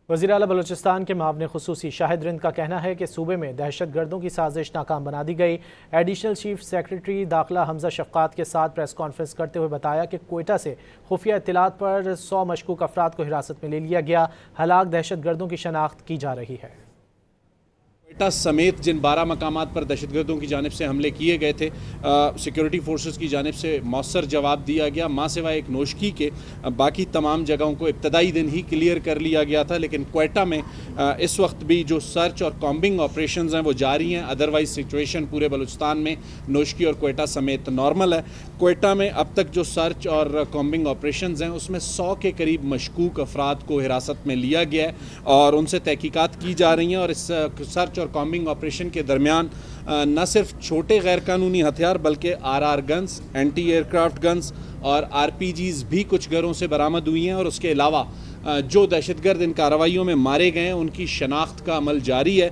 وزیر اعلیٰ بلوچستان کے معاون خصوصی شاہد رند کا کہنا ہے کہ صوبے میں دہشت گردوں کی سازش ناکام بنا دی گئی۔ ایڈیشنل چیف سیکریٹری داخلہ حمزہ شفقات کے ساتھ پریس کانفرنس کرتے ہوئے بتایا کہ کوئٹہ سے خفیہ اطلاعات پر 100 مشکوک افراد کو حراست میں لے لیا گیا۔ ہلاک دہشت گردوں کی شناخت کی جا رہی ہے۔ کوئٹہ سمیت جن 12 مقامات پر دہشت گردوں کی جانب سے حملے کیے گئے تھے، سیکیورٹی فورسز کی جانب سے مؤثر جواب دیا گیا۔ ماں سوائے ایک نوشکی کے باقی تمام جگہوں کو ابتدائی دن ہی کلیئر کر لیا گیا تھا، لیکن کوئٹہ میں اس وقت بھی جو سرچ اور کامبنگ آپریشنز ہیں وہ جاری ہیں۔ ادروائز سچویشن پورے بلوچستان میں نوشکی اور کوئٹہ سمیت نارمل ہے۔ کوئٹہ میں اب تک جو سرچ اور کامبنگ آپریشنز ہیں اس میں 100 کے قریب مشکوک افراد کو حراست میں لیا گیا ہے اور ان سے تحقیقات کی جا رہی ہیں۔ اور اس سرچ اور کامبنگ آپریشن کے درمیان نہ صرف چھوٹے غیر قانونی ہتھیار بلکہ R guns, anti aircraft guns اور RPG بھی کچھ گھروں سے برآمد ہوئی ہیں، اور اس کے علاوہ جو دہشت گرد ان کارروائیوں میں مارے گئے ہیں ان کی شناخت کا عمل جاری ہے۔